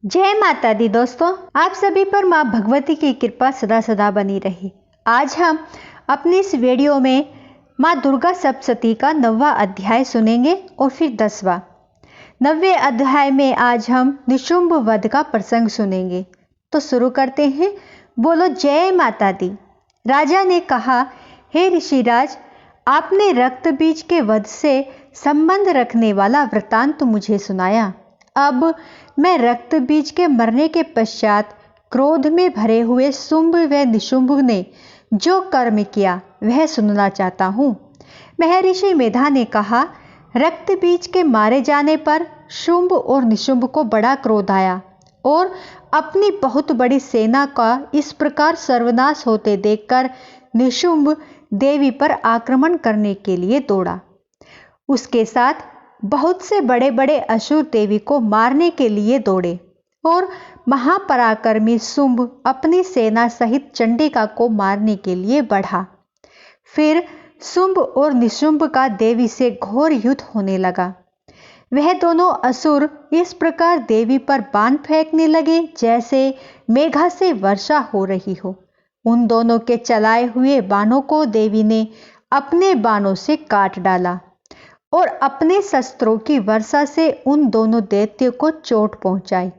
जय माता दी दोस्तों, आप सभी पर माँ भगवती की कृपा सदा सदा बनी रही। आज हम अपनी इस वीडियो में माँ दुर्गा सप्तशती का 9वां अध्याय सुनेंगे और फिर 10वां। 9वें अध्याय में आज हम निशुंभ वध का प्रसंग सुनेंगे। तो शुरू करते हैं। बोलो जय माता दी। राजा ने कहा, हे ऋषिराज, आपने रक्त बीज के वध से संबंध रखने वाला वृतांत मुझे सुनाया। अब मैं रक्त बीज के मरने के पश्चात क्रोध में भरे हुए शुंभ व निशुंभ ने जो कर्म किया वह सुनना चाहता हूँ। महर्षि मेधा ने कहा, रक्त बीज के मारे जाने पर शुंभ और निशुंभ को बड़ा क्रोध आया और अपनी बहुत बड़ी सेना का इस प्रकार सर्वनाश होते देखकर निशुंभ देवी पर आक्रमण करने के लिए दौड़ा। उसके साथ बहुत से बड़े बड़े असुर देवी को मारने के लिए दौड़े और महापराक्रमी शुंभ अपनी सेना सहित चंडिका को मारने के लिए बढ़ा। फिर शुंभ और निशुंभ का देवी से घोर युद्ध होने लगा। वह दोनों असुर इस प्रकार देवी पर बाण फेंकने लगे जैसे मेघा से वर्षा हो रही हो। उन दोनों के चलाए हुए बाणों को देवी ने अपने बाणों से काट डाला और अपने शस्त्रों की वर्षा से उन दोनों दैत्यों को चोट पहुंचाई।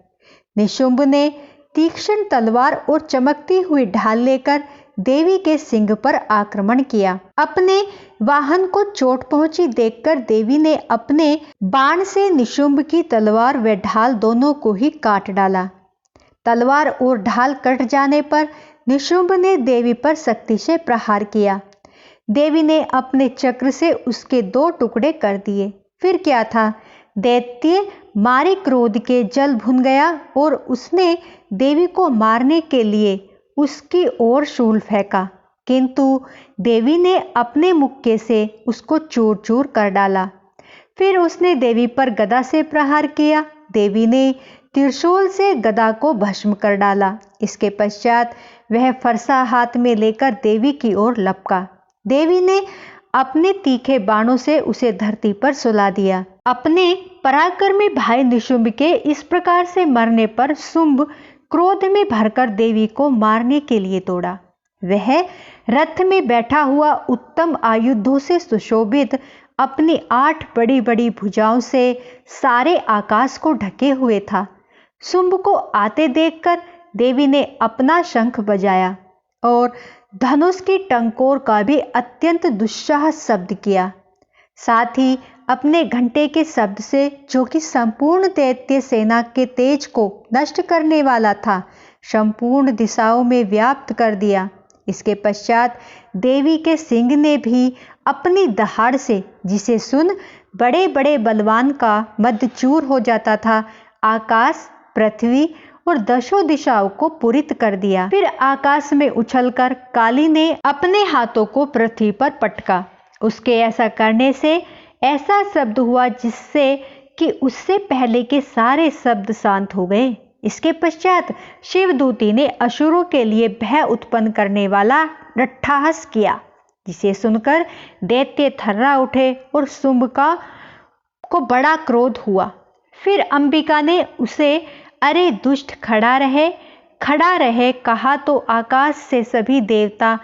निशुंभ ने तीक्ष्ण तलवार और चमकती हुई ढाल लेकर देवी के सिंह पर आक्रमण किया। अपने वाहन को चोट पहुंची देखकर देवी ने अपने बाण से निशुंभ की तलवार व ढाल दोनों को ही काट डाला। तलवार और ढाल कट जाने पर निशुंभ ने देवी पर शक्ति से प्रहार किया। देवी ने अपने चक्र से उसके 2 टुकड़े कर दिए। फिर क्या था, दैत्य मारे क्रोध के जल भुन गया और उसने देवी को मारने के लिए उसकी ओर शूल फेंका, किंतु देवी ने अपने मुक्के से उसको चूर चूर कर डाला। फिर उसने देवी पर गदा से प्रहार किया। देवी ने त्रिशूल से गदा को भस्म कर डाला। इसके पश्चात वह फरसा हाथ में लेकर देवी की ओर लपका। देवी ने अपने तीखे बाणों से उसे धरती पर सुला दिया। अपने पराक्रमी भाई निशुंभ के इस प्रकार से मरने पर शुंभ क्रोध में भरकर देवी को मारने के लिए दौड़ा। वह रथ में बैठा हुआ उत्तम आयुधों से सुशोभित अपनी 8 बड़ी बड़ी भुजाओं से सारे आकाश को ढके हुए था। शुंभ को आते देखकर देवी ने अपना शंख बजाया और धनुष की टंकोर का भी अत्यंत दुस्साह शब्द किया। साथ ही अपने घंटे के शब्द से, जो कि संपूर्ण दैत्य सेना के तेज को नष्ट करने वाला था, संपूर्ण दिशाओं में व्याप्त कर दिया। इसके पश्चात देवी के सिंह ने भी अपनी दहाड़ से, जिसे सुन बड़े बड़े बलवान का मदचूर हो जाता था, आकाश, पृथ्वी और 10 दिशाओं को पूरित कर दिया। फिर आकाश में उछलकर काली ने अपने हाथों को पृथ्वी पर पटका। उसके ऐसा करने से ऐसा शब्द हुआ जिससे कि उससे पहले के सारे शब्द शांत हो गए। इसके पश्चात शिवदूती ने असुरों के लिए भय उत्पन्न करने वाला अट्टहास किया, जिसे सुनकर दैत्य थर्रा उठे और शुंभ को बड़ा क्रोध हुआ। फिर अंबिका ने उसे, अरे दुष्ट, खड़ा रहे कहा तो आकाश से सभी देवता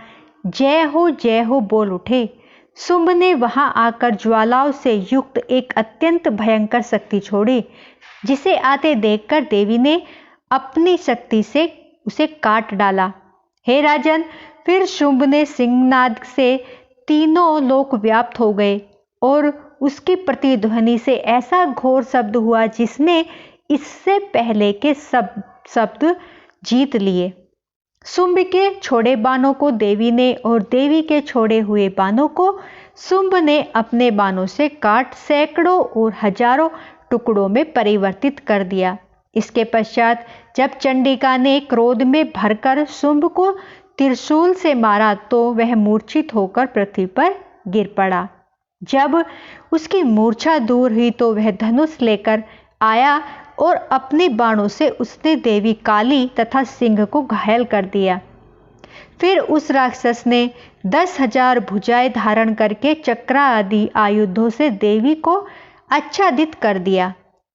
जय हो बोल उठे। शुंभ ने वहां आकर ज्वालाओं से युक्त एक अत्यंत भयंकर शक्ति छोड़ी, जिसे आते देखकर देवी ने अपनी शक्ति से उसे काट डाला। हे राजन, फिर शुंभ ने सिंहनाद से तीनों लोक व्याप्त हो गए और उसकी प्रतिध्वनि से ऐसा घोर शब्द हुआ जिसने इससे पहले के सब शब्द जीत लिए। शुंभ के छोड़े बाणों को देवी ने और देवी के छोड़े हुए बाणों को शुंभ ने अपने बाणों से काट सैकड़ों और हजारों टुकड़ों में परिवर्तित कर दिया। इसके पश्चात जब चंडिका ने क्रोध में भरकर शुंभ को त्रिशूल से मारा तो वह मूर्छित होकर पृथ्वी पर गिर पड़ा। जब उसकी मूर्छा दूर हुई तो वह धनुष लेकर आया और अपने बाणों से उसने देवी काली तथा सिंह को घायल कर दिया। फिर उस राक्षस ने 10,000 भुजाएं धारण करके चक्रा आदि आयुधों से देवी को आच्छादित कर दिया।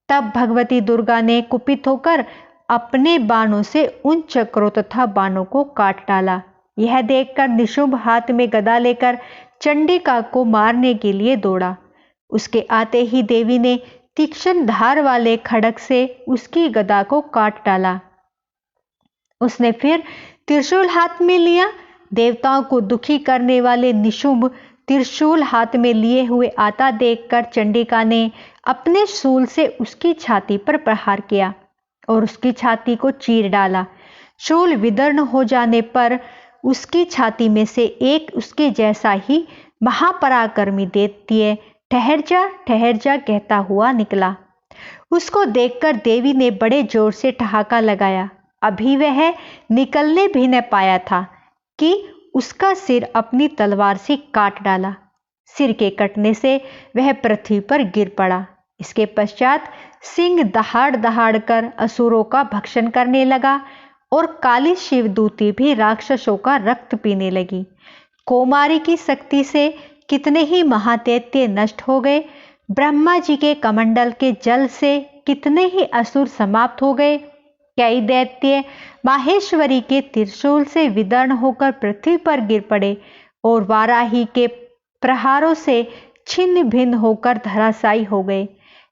तब भगवती दुर्गा ने कुपित होकर अपने बाणों से उन चक्रों तथा बाणों को काट डाला। यह देखकर निशुंभ हाथ में गदा लेकर चंडिका को मारने के लिए दौड़ा। उसके आते ही देवी ने तीक्ष्ण धार वाले खड्ग से उसकी गदा को काट डाला। उसने फिर त्रिशूल हाथ में लिया। देवताओं को दुखी करने वाले निशुंभ त्रिशूल हाथ में लिए हुए आता देखकर चंडिका ने अपने शूल से उसकी छाती पर प्रहार किया और उसकी छाती को चीर डाला। शूल विदीर्ण हो जाने पर उसकी छाती में से एक उसके जैसा ही महापराक्रमी दैत्य ठहर जा कहता हुआ निकला। उसको देखकर देवी ने बड़े जोर से ठहाका लगाया। अभी वह निकलने भी न पाया था कि उसका सिर अपनी तलवार से काट डाला। सिर के कटने से वह पृथ्वी पर गिर पड़ा। इसके पश्चात सिंह दहाड़ दहाड़ कर असुरों का भक्षण करने लगा और काली शिवदूती भी राक्षसों का रक्त पीने लगी। कौमारी की शक्ति से कितने ही महादैत्य नष्ट हो गए। ब्रह्मा जी के कमंडल के जल से कितने ही असुर समाप्त हो गए। कई दैत्य माहेश्वरी के त्रिशूल से विदीर्ण होकर पृथ्वी पर गिर पड़े और वाराही के प्रहारों से छिन्न भिन्न होकर धराशायी हो गए।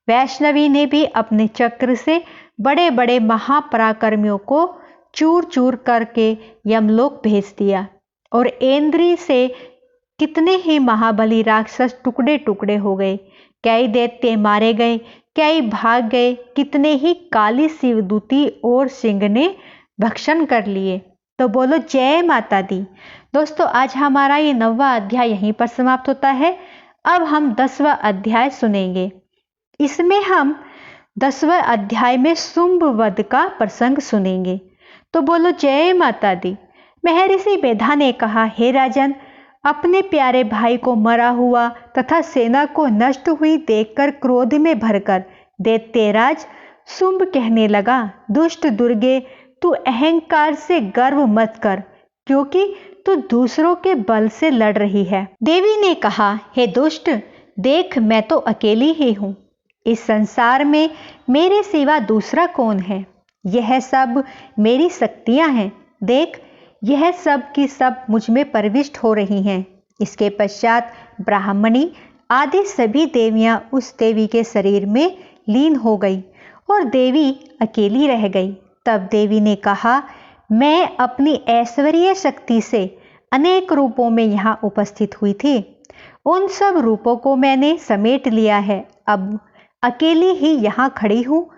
वैष्णवी ने भी अपने चक्र से बड़े बड़े महापराक्रमियों को चूर चूर करके यमलोक भेज दिया और इंद्री से कितने ही महाबली राक्षस टुकड़े टुकड़े हो गए। कई दैत्य मारे गए, कई भाग गए, कितने ही काली शिवदूती और सिंह ने भक्षण कर लिए। तो बोलो जय माता दी। दोस्तों, आज हमारा ये 9वां अध्याय यहीं पर समाप्त होता है। अब हम 10वां अध्याय सुनेंगे। इसमें हम 10वें अध्याय में शुंभ वध का प्रसंग सुनेंगे। तो बोलो जय माता दी। महर्षि मेधा ने कहा, हे राजन, अपने प्यारे भाई को मरा हुआ तथा सेना को नष्ट हुई देखकर क्रोध में भरकर दैत्यराज शुंभ कहने लगा, दुष्ट दुर्गे, तू अहंकार से गर्व मत कर, क्योंकि तू दूसरों के बल से लड़ रही है। देवी ने कहा, हे दुष्ट, देख मैं तो अकेली ही हूं। इस संसार में मेरे सिवा दूसरा कौन है? यह सब मेरी शक्तियां हैं। देख, यह सब की सब मुझ में प्रविष्ट हो रही हैं। इसके पश्चात ब्राह्मणी आदि सभी देवियां उस देवी के शरीर में लीन हो गई और देवी अकेली रह गई। तब देवी ने कहा, मैं अपनी ऐश्वर्य शक्ति से अनेक रूपों में यहाँ उपस्थित हुई थी। उन सब रूपों को मैंने समेट लिया है। अब अकेली ही यहाँ खड़ी हूँ,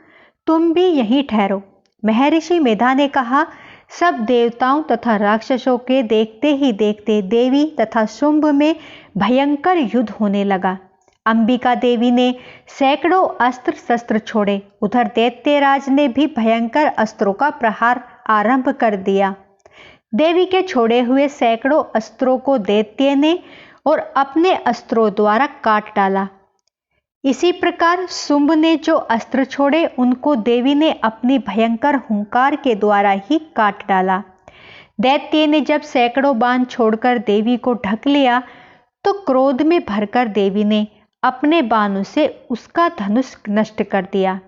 तुम भी यहीं ठहरो। महर्षि मेधा ने कहा, सब देवताओं तथा राक्षसों के देखते ही देखते देवी तथा शुंभ में भयंकर युद्ध होने लगा। अंबिका देवी ने सैकड़ों अस्त्र शस्त्र छोड़े। उधर दैत्यराज ने भी भयंकर अस्त्रों का प्रहार आरंभ कर दिया। देवी के छोड़े हुए सैकड़ों अस्त्रों को दैत्य ने और अपने अस्त्रों द्वारा काट डाला। इसी प्रकार शुंभ ने जो अस्त्र छोड़े उनको देवी ने अपनी भयंकर हुंकार के द्वारा ही काट डाला। दैत्य ने जब सैकड़ों बाण छोड़कर देवी को ढक लिया तो क्रोध में भरकर देवी ने अपने बाणों से उसका धनुष नष्ट कर दिया।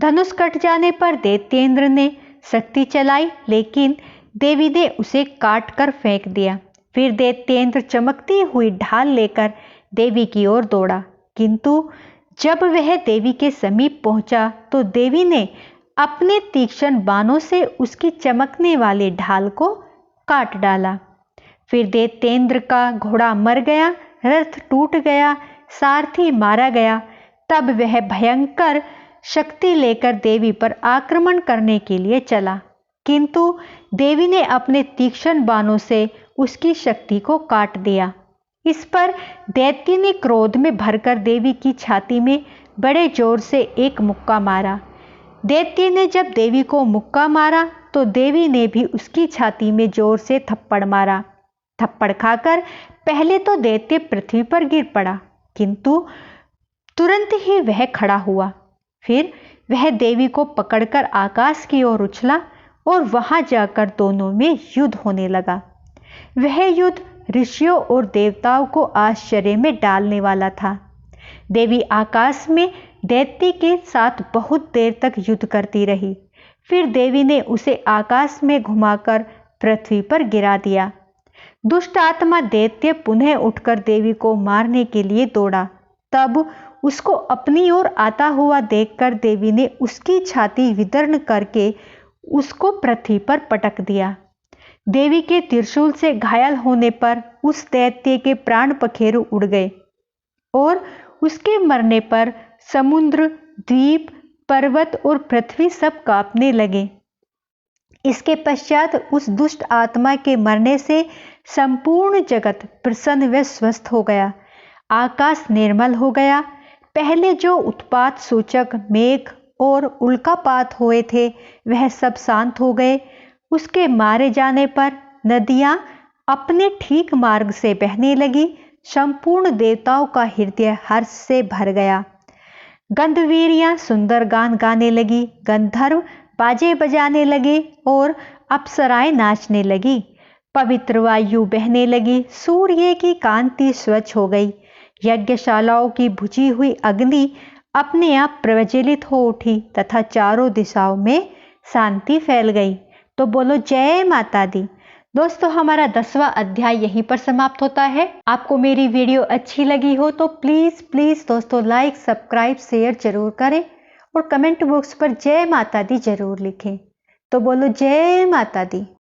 धनुष कट जाने पर दैत्येंद्र ने शक्ति चलाई, लेकिन देवी ने उसे काट कर फेंक दिया। फिर दैत्येंद्र चमकती हुई ढाल लेकर देवी की ओर दौड़ा, किंतु जब वह देवी के समीप पहुंचा तो देवी ने अपने तीक्ष्ण बाणों से उसकी चमकने वाली ढाल को काट डाला। फिर दैत्येंद्र का घोड़ा मर गया, रथ टूट गया, सारथी मारा गया। तब वह भयंकर शक्ति लेकर देवी पर आक्रमण करने के लिए चला, किंतु देवी ने अपने तीक्ष्ण बाणों से उसकी शक्ति को काट दिया। इस पर दैत्य ने क्रोध में भरकर देवी की छाती में बड़े जोर से एक मुक्का मारा। दैत्य ने जब देवी को मुक्का मारा तो देवी ने भी उसकी छाती में जोर से थप्पड़ मारा। थप्पड़ खाकर पहले तो दैत्य पृथ्वी पर गिर पड़ा, किंतु तुरंत ही वह खड़ा हुआ। फिर वह देवी को पकड़कर आकाश की ओर उछला और वहां जाकर दोनों में युद्ध होने लगा। वह युद्ध ऋषियों और देवताओं को आश्चर्य में डालने वाला था। देवी आकाश में दैत्य के साथ बहुत देर तक युद्ध करती रही। फिर देवी ने उसे आकाश में घुमाकर पृथ्वी पर गिरा दिया। दुष्ट आत्मा दैत्य पुनः उठकर देवी को मारने के लिए दौड़ा। तब उसको अपनी ओर आता हुआ देखकर देवी ने उसकी छाती विदीर्ण करके उसको पृथ्वी पर पटक दिया। देवी के त्रिशूल से घायल होने पर उस दैत्य के प्राण पखेरु उड़ गए और उसके मरने पर समुद्र, द्वीप, पर्वत और पृथ्वी सब कांपने लगे। इसके पश्चात उस दुष्ट आत्मा के मरने से संपूर्ण जगत प्रसन्न व स्वस्थ हो गया। आकाश निर्मल हो गया। पहले जो उत्पात सूचक मेघ और उल्कापात हुए थे वह सब शांत हो गए। उसके मारे जाने पर नदियां अपने ठीक मार्ग से बहने लगी। संपूर्ण देवताओं का हृदय हर्ष से भर गया। गंधर्वियां सुंदर गान गाने लगी, गंधर्व बाजे बजाने लगे और अप्सराएं नाचने लगी। पवित्र वायु बहने लगी। सूर्य की कांति स्वच्छ हो गई। यज्ञशालाओं की बुझी हुई अग्नि अपने आप प्रज्वलित हो उठी तथा चारों दिशाओं में शांति फैल गई। तो बोलो जय माता दी। दोस्तों, हमारा 10वां अध्याय यहीं पर समाप्त होता है। आपको मेरी वीडियो अच्छी लगी हो तो प्लीज दोस्तों लाइक, सब्सक्राइब, शेयर जरूर करें और कमेंट बॉक्स पर जय माता दी जरूर लिखें। तो बोलो जय माता दी।